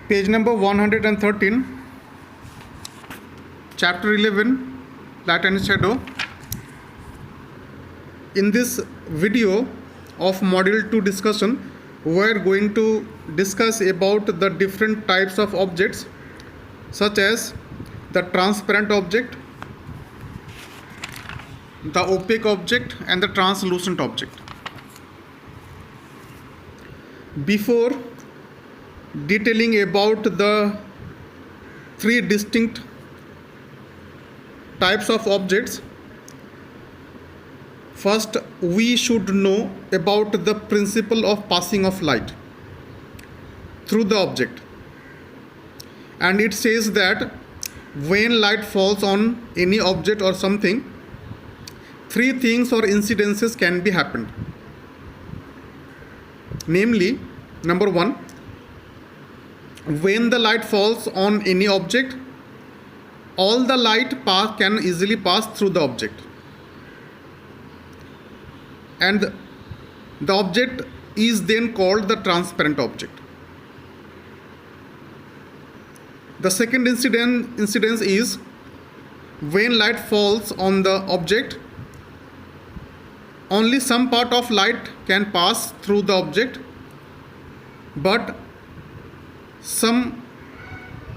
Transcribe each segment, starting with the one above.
Page number 113, chapter 11, Light and Shadow. In this video of module 2 discussion, we are going to discuss about the different types of objects, such as the transparent object, the opaque object, and the translucent object. Before detailing about the three distinct types of objects, first we should know about the principle of passing of light through the object. And it says that when light falls on any object or something, three things or incidences can be happened. Namely, number one, when the light falls on any object, all the light can easily pass through the object, and the object is then called the transparent object. The second incidence is when light falls on the object, only some part of light can pass through the object, but some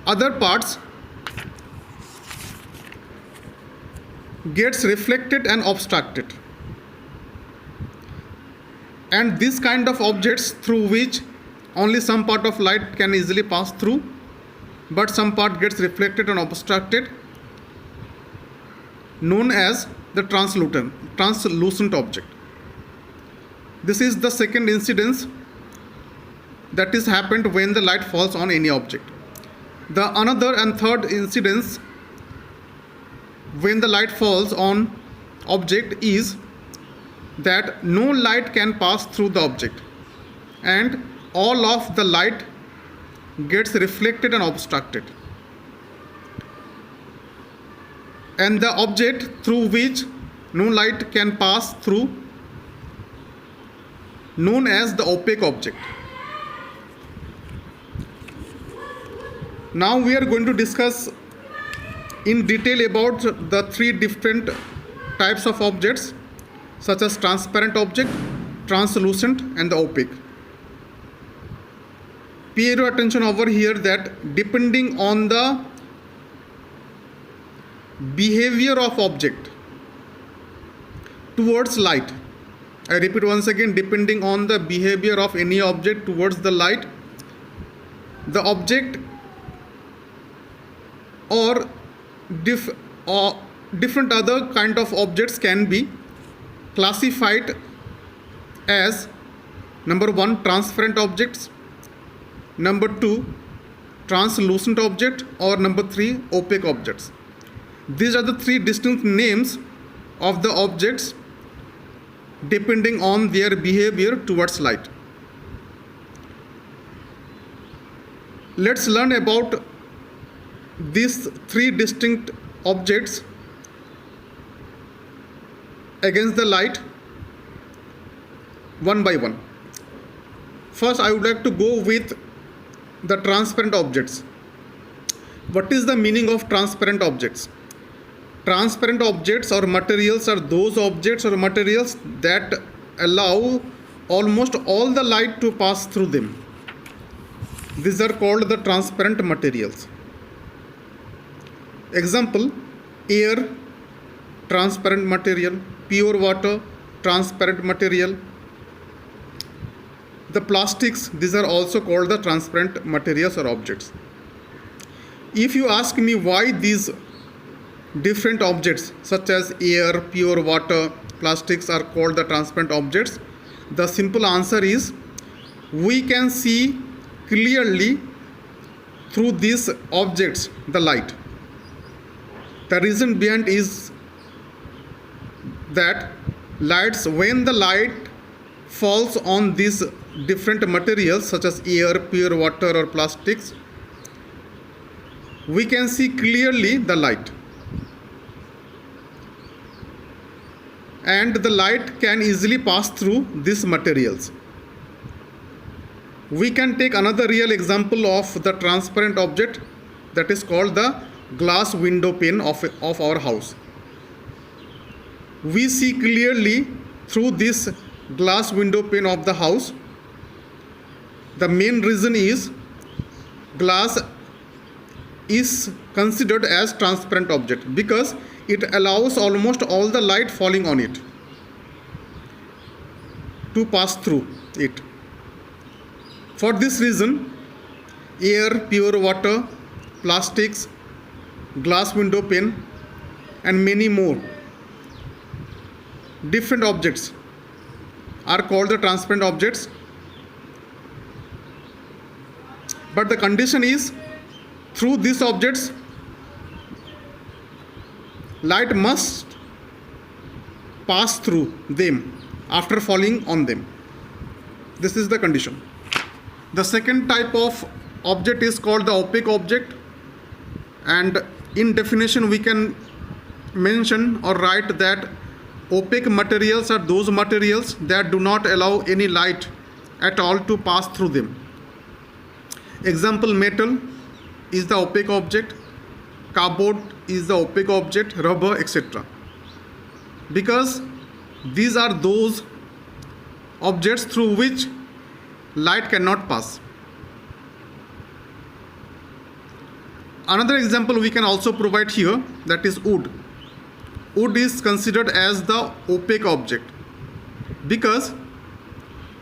other parts gets reflected and obstructed. And this kind of objects through which only some part of light can easily pass through, but some part gets reflected and obstructed, known as the translucent object. This is the second incidence that is happened when the light falls on any object. The another and third incidence when the light falls on object is that no light can pass through the object, and all of the light gets reflected and obstructed, and the object through which no light can pass through, known as the opaque object. Now we are going to discuss in detail about the three different types of objects, such as transparent object, translucent, and the opaque. Pay your attention over here that depending on the behavior of object towards light, I repeat once again, depending on the behavior of any object towards the light, the object or different other kind of objects can be classified as number one, transparent objects, number two, translucent object, or number three, opaque objects. These are the three distinct names of the objects depending on their behavior towards light. Let's learn about these three distinct objects against the light one by one. First, I would like to go with the transparent objects. What is the meaning of transparent objects? Transparent objects or materials are those objects or materials that allow almost all the light to pass through them. These are called the transparent materials. Example: air, transparent material; pure water, transparent material. The plastics, these are also called the transparent materials or objects. If you ask me why these different objects such as air, pure water, plastics are called the transparent objects, the simple answer is we can see clearly through these objects the light. The reason behind is that when the light falls on these different materials such as air, pure water, or plastics, we can see clearly the light, and the light can easily pass through these materials. We can take another real example of the transparent object, that is called the glass window pane of our house. We see clearly through this glass window pane of the house. The main reason is glass is considered as transparent object because it allows almost all the light falling on it to pass through it. For this reason, air, pure water, plastics, glass window pane, and many more different objects are called the transparent objects. But the condition is, through these objects, light must pass through them after falling on them. This is the condition. The second type of object is called the opaque object, and in definition we can mention or write that opaque materials are those materials that do not allow any light at all to pass through them. Example, metal is the opaque object, cardboard is the opaque object, rubber, etc. Because these are those objects through which light cannot pass. Another example we can also provide here, that is wood. Wood is considered as the opaque object because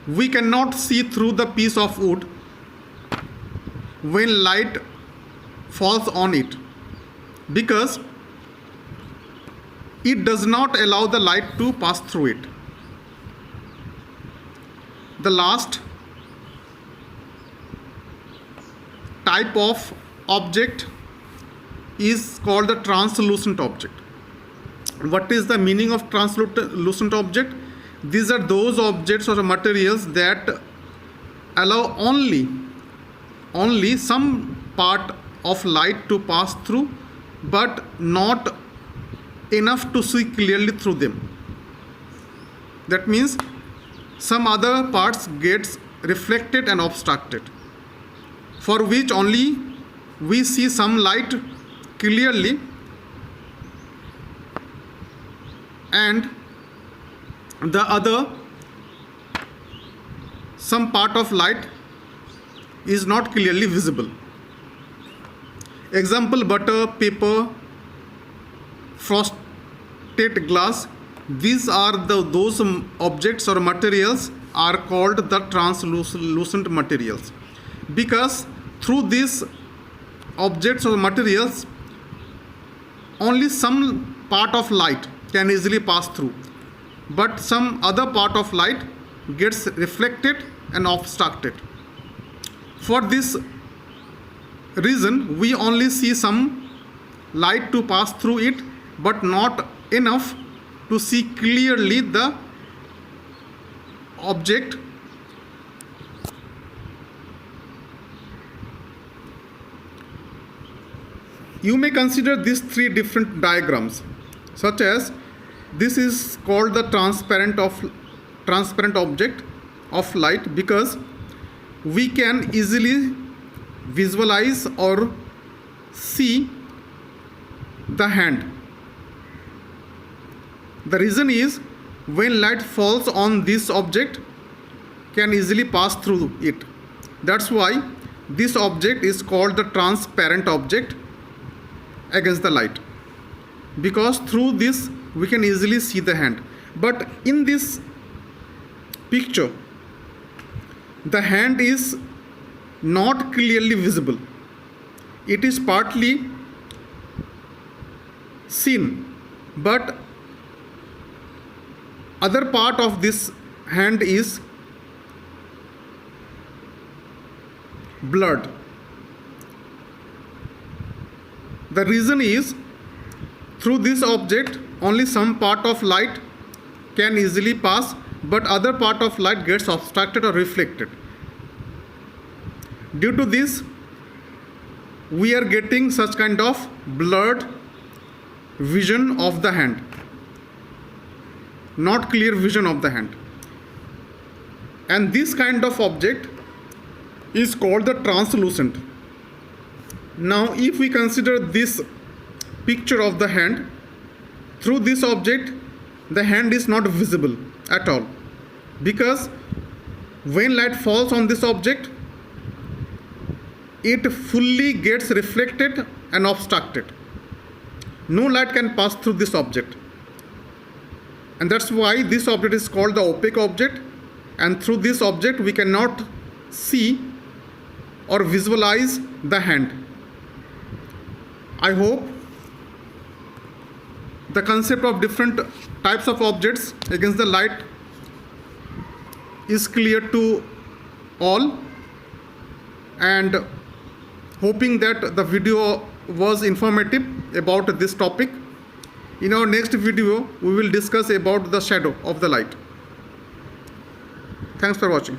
we cannot see through the piece of wood when light falls on it, because it does not allow the light to pass through it. The last type of object is called the translucent object. What is the meaning of translucent object? These are those objects or materials that allow only some part of light to pass through, but not enough to see clearly through them. That means some other parts gets reflected and obstructed, for which only we see some light clearly, and the other some part of light is not clearly visible. Example, butter, paper, frosted glass. These are those objects or materials are called the translucent materials, because through these objects or materials only some part of light can easily pass through, but some other part of light gets reflected and obstructed. For this reason, we only see some light to pass through it, but not enough to see clearly the object. You may consider these three different diagrams, such as this is called the transparent object of light, because we can easily visualize or see the hand. The reason is, when light falls on this object, can easily pass through it. That's why this object is called the transparent object against the light, because through this we can easily see the hand. But in this picture, the hand is not clearly visible. It is partly seen, but other part of this hand is blurred. The reason is, through this object only some part of light can easily pass, but other part of light gets obstructed or reflected. Due to this, we are getting such kind of blurred vision of the hand, not clear vision of the hand. And this kind of object is called the translucent. Now if we consider this picture of the hand, through this object the hand is not visible at all, because when light falls on this object it fully gets reflected and obstructed. No light can pass through this object, and that's why this object is called the opaque object, and through this object we cannot see or visualize the hand. I hope the concept of different types of objects against the light is clear to all, and hoping that the video was informative about this topic. In our next video we will discuss about the shadow of the light. Thanks for watching.